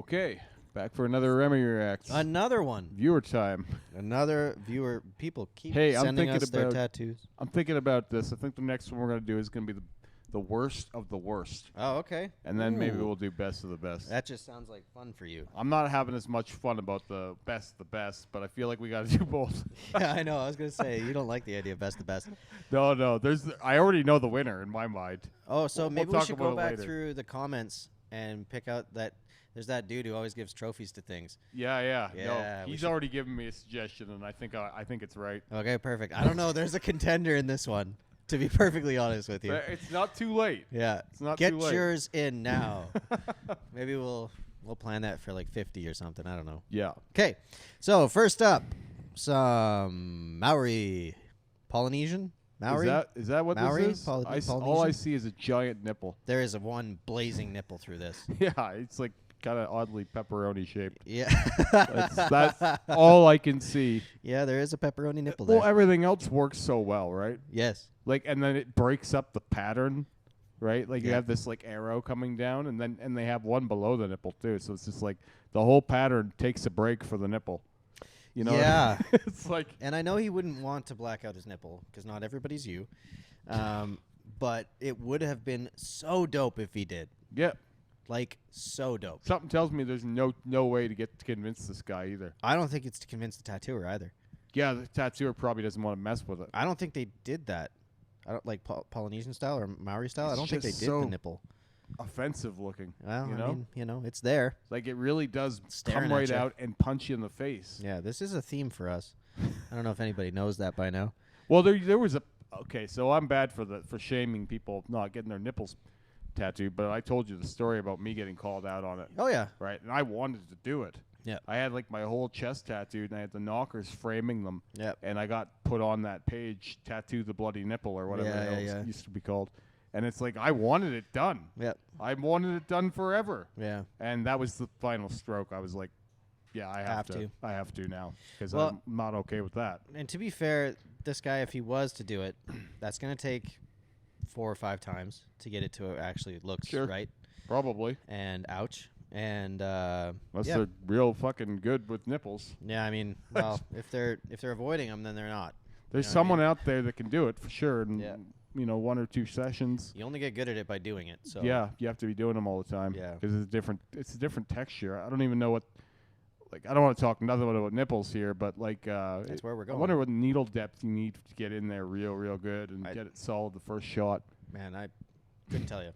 Okay, back for another Remy Reacts. Another one. Viewer time. Another viewer. People keep Hey, sending us their tattoos. I'm thinking about this. I think the next one we're going to do is going to be the worst of the worst. Oh, okay. And then maybe we'll do best of the best. That just sounds like fun for you. I'm not having as much fun about the best, but I feel like we got to do both. Yeah, I know. I was going to say, you don't like the idea of best the best. No. I already know the winner in my mind. Oh, so maybe we'll we should go back later. through the comments and pick out that. There's that dude who always gives trophies to things. Yeah. Yeah, No, he's already given me a suggestion, and I think it's right. Okay, perfect. I don't know. There's a contender in this one, to be perfectly honest with you. But it's not too late. Yeah. It's not Get too late. yours in now. Maybe we'll plan that for like 50 or something. I don't know. Yeah. Okay. So first up, some Maori. Polynesian? Maori? Is that what Maori? this is? All I Polynesian? see is a giant nipple. There is one blazing nipple through this. Yeah, it's like kind of oddly pepperoni shaped. Yeah. That's all I can see. Yeah, there is a pepperoni nipple there. Well, everything else works so well, right? Yes. Like, and then it breaks up the pattern, right? Like you Yeah. have this like arrow coming down, and they have one below the nipple too. So it's just like the whole pattern takes a break for the nipple. You know? Yeah. It's like. And I know he wouldn't want to black out his nipple because not everybody's you. But it would have been so dope if he did. Yeah. Like, so dope. Something tells me there's no way to convince this guy either. I don't think it's to convince the tattooer either. Yeah, the tattooer probably doesn't want to mess with it. I don't think they did that. I don't like Polynesian style or Maori style. It's I don't think they just did so the nipple. Offensive looking. Well, you know? it's there. Like it really does Staring come at right ya. out and punch you in the face. Yeah, this is a theme for us. I don't know if anybody knows that by now. Well, there was a okay. So I'm bad for shaming people not getting their nipples tattooed, but I told you the story about me getting called out on it. Oh yeah, Right, and I wanted to do it. yeah, I had like my whole chest tattooed, and I had the knockers framing them. yeah. And I got put on that page, tattoo the bloody nipple or whatever Yeah, the hell yeah. it used to be called. And it's like I wanted it done. Yep. I wanted it done forever. Yeah. And that was the final stroke. I was like, yeah, I have Have to. to. I have to now because Well- I'm not okay with that. And to be fair, this guy, if he was to do it, that's gonna take 4 or 5 times to get it to actually look Sure. right. Probably. And ouch. And Unless yeah. they're real fucking good with nipples. Yeah, I mean, well, if they're avoiding them, then they're not. There's know what I someone mean? out there that can do it for sure. And, Yeah. 1 or 2 sessions. You only get good at it by doing it. So Yeah, you have to be doing them all the time. Yeah. Because it's a different texture. I don't even know what. Like, I don't want to talk nothing about nipples here, but like. That's where we're I going. wonder what needle depth you need to get in there real good and get it solid the first shot. Man, I couldn't tell you.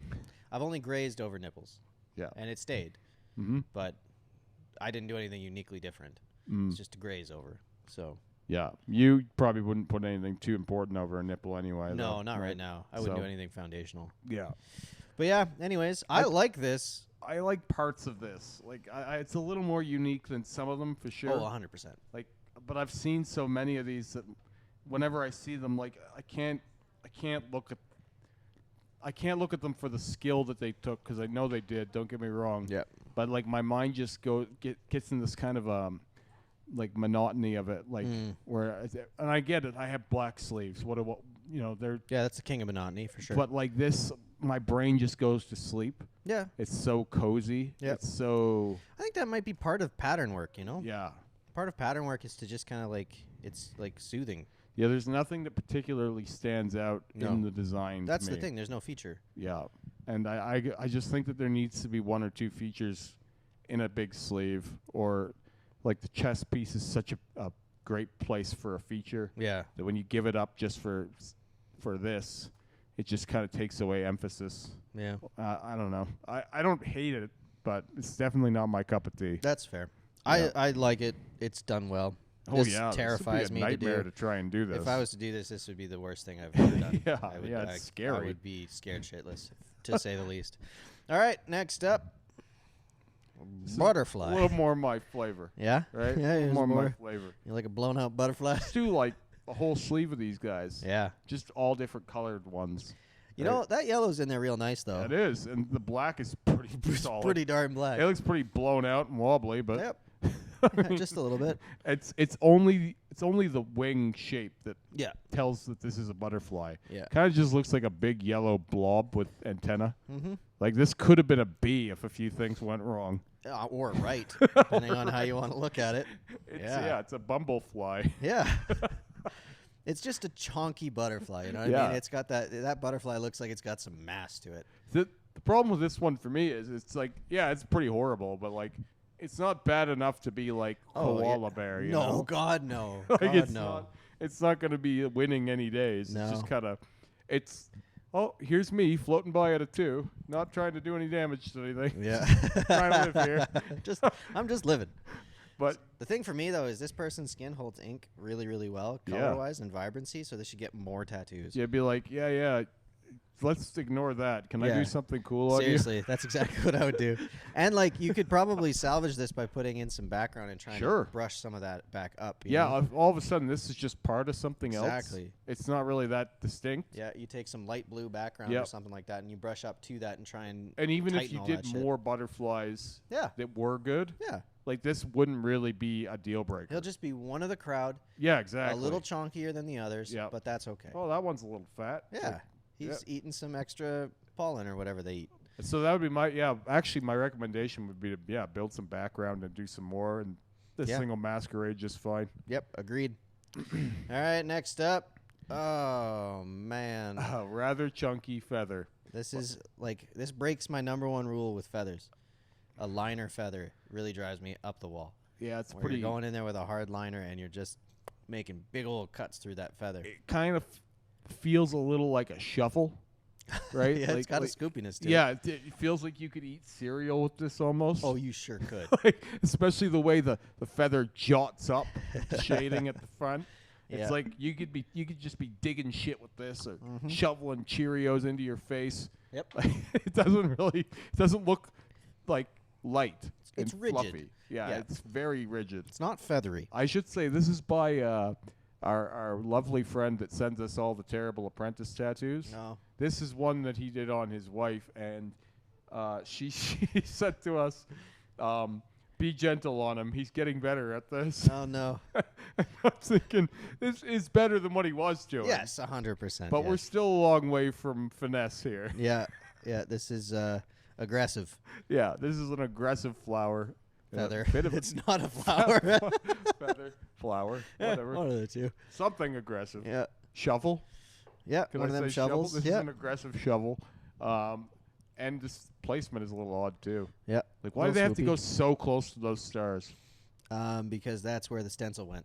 I've only grazed over nipples. Yeah. And it stayed. Mm-hmm. But I didn't do anything uniquely different. It's just to graze over. So Yeah, you probably wouldn't put anything too important over a nipple anyway. no, though, not right now. I wouldn't So- do anything foundational. Yeah, But yeah, anyways, I like this. I like parts of this. Like, it's a little more unique than some of them for sure. Oh, 100%. Like, but I've seen so many of these that whenever I see them, like, I can't look at them for the skill that they took because I know they did. Don't get me wrong. Yeah. But like my mind just gets in this kind of like monotony of it, like and I get it. I have black sleeves. They're Yeah, that's the king of monotony for sure. but like this, my brain just goes to sleep. Yeah. It's so cozy. Yep. It's so I think that might be part of pattern work, you know? yeah. Part of pattern work is to just kind of like, it's like soothing. Yeah, there's nothing that particularly stands out in the design. That's to the me. thing. There's no feature. Yeah, and I just think that there needs to be 1 or 2 features in a big sleeve, or like the chest piece is such a great place for a feature Yeah. that when you give it up just for this, it just kind of takes away emphasis. Yeah. I don't know. I don't hate it, but it's definitely not my cup of tea. That's fair. Yeah. I like it. It's done well. Oh This yeah, terrifies this would me be a to nightmare do. to try and do this. If I was to do this, this would be the worst thing I've ever done. Yeah, I would, yeah, it's I scary. would be scared shitless, to say the least. All right, next up, butterfly. a little more my flavor, Yeah? right? Yeah, a little it's more my more- flavor. You like a blown out butterfly? Let's do like a whole sleeve of these guys. Yeah. Just all different colored ones. You Right. know, that yellow's in there real nice, though. It is, and the black is pretty solid. Pretty darn black. It looks pretty blown out and wobbly, but Yep. Just a little bit. It's only the wing shape that Yeah. tells that this is a butterfly. Yeah. Kind of just looks like a big yellow blob with antenna. Mm-hmm. Like this could have been a bee if a few things went wrong. Or right, depending on how you want to look at it. It's a bumblefly. Yeah. It's just a chonky butterfly, you know what I Yeah. mean? It's got that butterfly looks like it's got some mass to it. The problem with this one for me is it's like, yeah, it's pretty horrible, but like it's not bad enough to be like koala bear, you know? No, God, no. Like God, it's no. it's not going to be winning any days. No. It's just kind of, here's me floating by at a 2, not trying to do any damage to anything. Yeah. Trying to live here. I'm just living. But The thing for me, though, is this person's skin holds ink really, really well, Yeah. color-wise and vibrancy, so they should get more tattoos. yeah, be like, yeah, let's ignore that. Can I Yeah. do something cool on you? Seriously, that's exactly what I would do. And, like, you could probably salvage this by putting in some background and trying Sure. to brush some of that back up. you Yeah, know? all of a sudden this is just part of something else. Exactly. It's not really that distinct. Yeah, you take some light blue background or Yep. something like that, and you brush up to that and try and And even if tighten you all did that shit. more butterflies Yeah, that were good, yeah. like this wouldn't really be a deal breaker. He'll just be one of the crowd, Yeah, exactly. a little chonkier than the others, Yep. but that's okay. Oh, that one's a little fat. Yeah, he's eating some extra pollen or whatever they eat. So that would be my recommendation would be to build some background and do some more, and this Yeah. thing will masquerade just fine. Yep, agreed. All right, next up. Oh, man. A rather chunky feather. This breaks my number one rule with feathers. A liner feather really drives me up the wall. Yeah, it's Where pretty. you're going in there with a hard liner and you're just making big old cuts through that feather. It kind of feels a little like a shuffle, right? Yeah, it's like, got like, a scoopiness to it. Yeah, it feels like you could eat cereal with this almost. Oh, you sure could. Like, especially the way the feather jots up, shading at the front. It's Yeah. like you could just be digging shit with this or shoveling Cheerios into your face. Yep. Like, it doesn't look like light. It's and rigid. fluffy. Yeah, Yeah. it's very rigid. It's not feathery. I should say this is by our lovely friend that sends us all the Terrible Apprentice tattoos. No. This is one that he did on his wife, and she said to us, be gentle on him. He's getting better at this. Oh, no. I'm thinking, this is better than what he was doing. Yes, 100%. But we're still a long way from finesse here. Yeah, this is aggressive Yeah, this is an aggressive flower. feather. Bit of It's not a flower. feather, flower, Yeah, whatever. one of the two. Something aggressive. Yeah. Shovel. Yeah, Can one I of them say shovel? shovels. This Yeah. is an aggressive shovel. And this placement is a little odd, too. Yeah. Like, why do they have to swoopy. go so close to those stars? Because that's where the stencil went.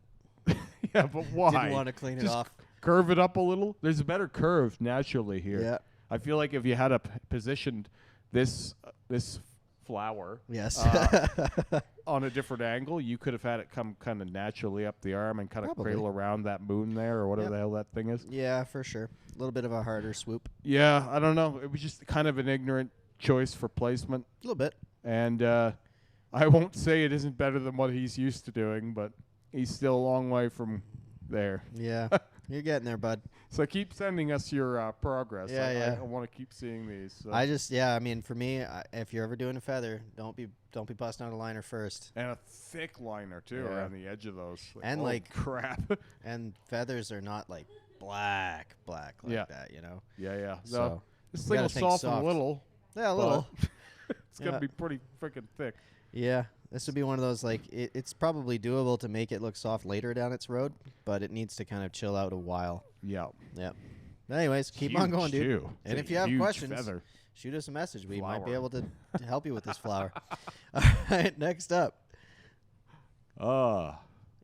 Yeah, but why? Didn't want to clean it Just off. curve it up a little? There's a better curve naturally here. Yeah. I feel like if you had positioned this flower Yes. on a different angle, you could have had it come kind of naturally up the arm and kind of Probably. cradle around that moon there or whatever Yep. the hell that thing is. Yeah, for sure. A little bit of a harder swoop. Yeah, I don't know. It was just kind of an ignorant choice for placement. A little bit. And I won't say it isn't better than what he's used to doing, but he's still a long way from there. Yeah. You're getting there, bud. So keep sending us your progress. Yeah, yeah. I want to keep seeing these. So. I mean, for me, if you're ever doing a feather, don't be busting out a liner first. And a thick liner, too, Yeah. around the edge of those. And, oh, like- crap. And feathers are not like black like Yeah. that, you know. Yeah. So, No, this you thing gotta will think soften soft. a little. Yeah, a little. It's going to Yeah. be pretty freaking thick. Yeah, this would be one of those like it's probably doable to make it look soft later down its road, but it needs to kind of chill out a while. Yeah. Yeah. Anyways, keep on Huge, going, dude. too. And It's if a you have huge questions, feather. shoot us a message. We might be Flower. able to help you with this flower. All right, next up.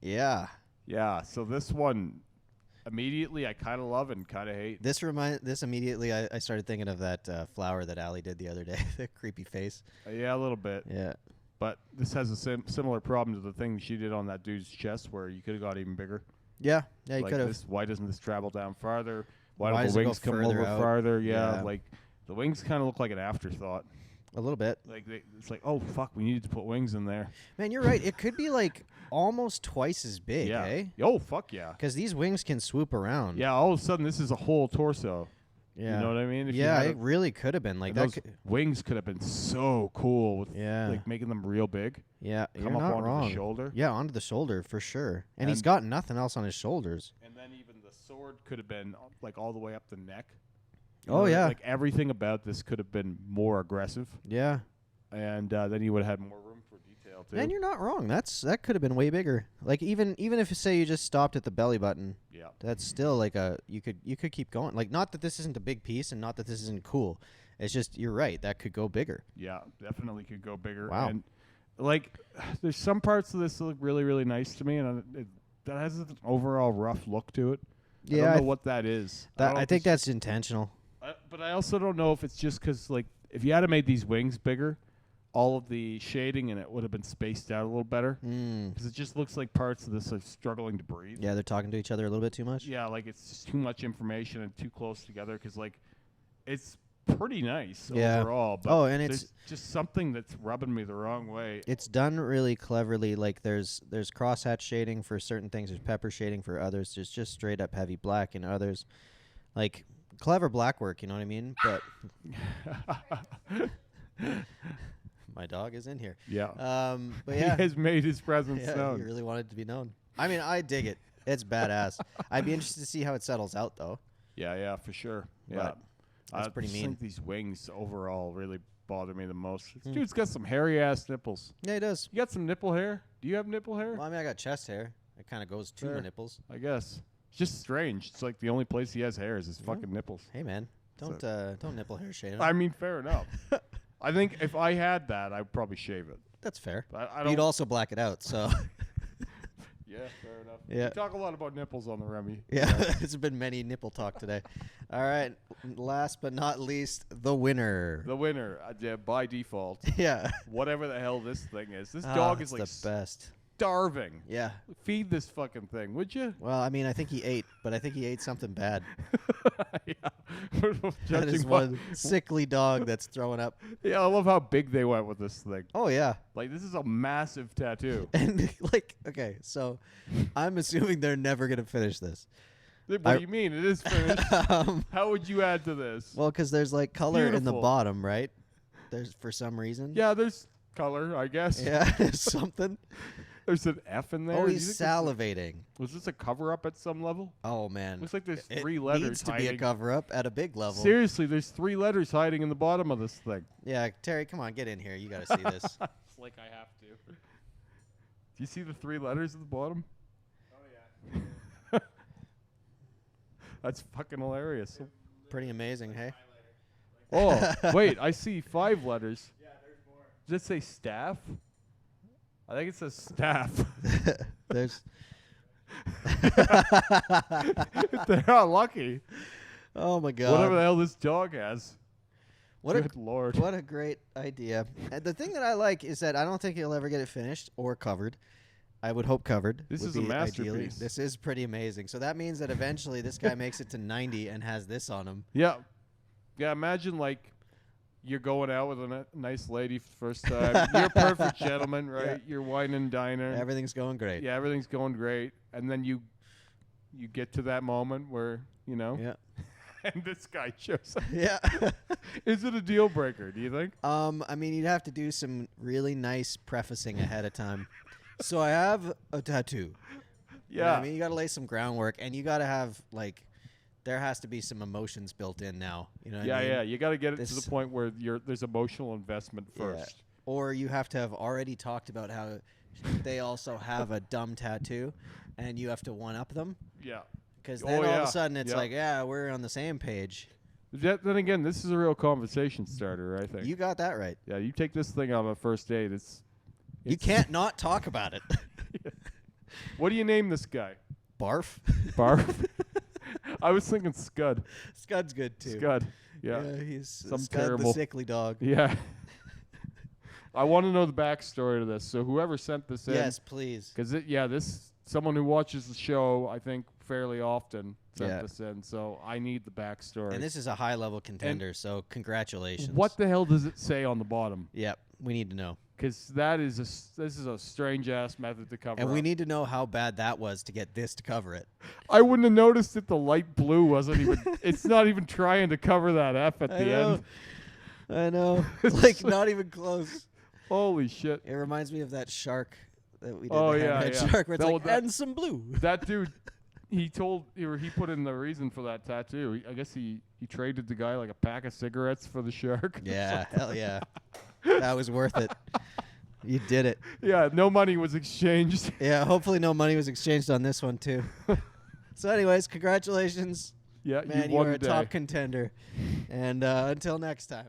Yeah. Yeah, so this one, immediately I kind of love and kind of hate. This immediately I started thinking of that flower that Allie did the other day, the creepy face. Yeah, a little bit. Yeah. But this has a similar problem to the thing she did on that dude's chest where you could have got even bigger. Yeah, you Like could have. this, why doesn't this travel down farther? Why Why don't does the it go wings come further over out? farther? Yeah, Yeah. like the wings kind of look like an afterthought. A little bit. Like it's like, oh fuck, we needed to put wings in there. Man, you're right. It could be like almost twice as big, Yeah. eh? Oh fuck yeah. Because these wings can swoop around. Yeah. All of a sudden, this is a whole torso. Yeah. You know what I mean? If you Yeah, had it really could have been like and that. those wings could have been so cool with Yeah. like making them real big. Yeah, Come you're up not onto wrong. the shoulder. Yeah, onto the shoulder for sure. And he's And- got nothing else on his shoulders. And then even the sword could have been like all the way up the neck. Oh, yeah. Like everything about this could have been more aggressive, Yeah. and then you would have had more room for detail too. And you're not wrong. That could have been way bigger. Like even if say you just stopped at the belly button, Yeah. that's still like you could keep going. Like not that this isn't a big piece and not that this isn't cool. It's just you're right. That could go bigger. Yeah, definitely could go bigger. Wow. And like, there's some parts of this that look really, really nice to me, and that has an overall rough look to it. I don't know what that is. I think that's intentional. But I also don't know if it's just because, like, if you had made these wings bigger, all of the shading in it would have been spaced out a little better. Because it just looks like parts of this are struggling to breathe. Yeah, they're talking to each other a little bit too much. Yeah, like it's just too much information and too close together. Because, like, it's pretty nice overall. But and there's just something that's rubbing me the wrong way. It's done really cleverly. Like there's crosshatch shading for certain things. There's pepper shading for others. There's just straight up heavy black in others. Like clever black work, you know what I mean? But my dog is in here. Yeah. But yeah, He has made his presence yeah, known. he really wanted to be known. I mean, I dig it. It's badass. I'd be interested to see how it settles out, though. Yeah, for sure. Yeah. But that's pretty I mean. think these wings overall really bother me the most. This dude's got some hairy-ass nipples. Yeah, he does. You got some nipple hair? Do you have nipple hair? Well, I mean, I got chest hair. It kind of goes to my Fair. nipples. I guess. It's just strange. It's like the only place he has hair is his fucking nipples. Hey, man, don't nipple hair shade him. I mean, fair enough. I think if I had that, I'd probably shave it. That's fair. But I don't. You'd also black it out, so Yeah, fair enough. Yeah. We talk a lot about nipples on the Remy. yeah. There's been many nipple talk today. All right, last but not least, the winner. The winner, yeah, by default, Yeah, whatever the hell this thing is. This Ah, dog it's is like the best. starving. Yeah. Feed this fucking thing, would you? Well, I mean, I think he ate, but I think he ate something bad. Yeah. That Judging is by- one sickly dog that's throwing up. Yeah, I love how big they went with this thing. Oh yeah. Like, this is a massive tattoo. And like, okay, so I'm assuming they're never gonna finish this. What do you mean? It is finished. How would you add to this? Well, because there's like color in the Beautiful. bottom, right? There's for some reason. Yeah, there's color, I guess. Yeah, something. There's an F in there. Oh, Do you he's think salivating. was this a cover-up at some level? Oh man. Looks like there's It three letters needs to hiding. be a cover up at a big level. Seriously, there's 3 letters hiding in the bottom of this thing. Yeah, Terry, come on, get in here. You got to see this. It's like I have to. Do you see the 3 letters at the bottom? Oh, yeah. That's fucking hilarious. Pretty amazing, hey? Oh, wait, I see 5 letters. Yeah, there's more. Does it say staff? I think it says staff. There's. They're not lucky. Oh my God. Whatever the hell this dog has. What Good Lord. What a great idea. And the thing that I like is that I don't think he'll ever get it finished or covered. I would hope covered. This would is a be ideally. masterpiece. This is pretty amazing. So that means that eventually this guy makes it to 90 and has this on him. Yeah. Yeah, imagine like you're going out with a nice lady for the first time. You're a perfect gentleman, right? Yeah. You're wine and diner. Everything's going great. Yeah, everything's going great. And then you get to that moment where, you know, Yeah. and this guy shows up. Yeah. Is it a deal breaker, do you think? I mean, you'd have to do some really nice prefacing ahead of time. So I have a tattoo. You know what Yeah. I mean, you got to lay some groundwork, and you got to have like, there has to be some emotions built in now. You know what I mean? Yeah. You got to get it to the This- point where there's emotional investment Yeah. first. Or you have to have already talked about how they also have a dumb tattoo, and you have to one up them. Yeah. Because Oh, then all of yeah. a sudden it's Yeah. like, yeah, we're on the same page. Then again, this is a real conversation starter, I think. You got that right. Yeah, you take this thing on a first date. You can't not talk about it. What do you name this guy? Barf. Barf? I was thinking Scud. Scud's good too. Scud. Yeah. He's Some Scud the terrible- sickly dog. Yeah. I want to know the backstory to this. So whoever sent this in, Yes, please. because this someone who watches the show, I think fairly often sent Yeah. this in. So I need the backstory. And this is a high level contender, so congratulations. What the hell does it say on the bottom? Yep, we need to know. Because this is a strange ass method to cover. And we up. need to know how bad that was to get this to cover it. I wouldn't have noticed that the light blue wasn't even. It's not even trying to cover that F at the end. I know. Like not even close. Holy shit! It reminds me of that shark that we did. Oh, the yeah, hammerhead yeah. shark where it's That like, was that- and some blue. That dude, he put in the reason for that tattoo. I guess he traded the guy like a pack of cigarettes for the shark. Yeah, hell yeah. That was worth it. You did it. Yeah, no money was exchanged. Yeah, hopefully no money was exchanged on this one too. So anyways, congratulations. Yeah, Man, you you won are the a day. top contender. And until next time.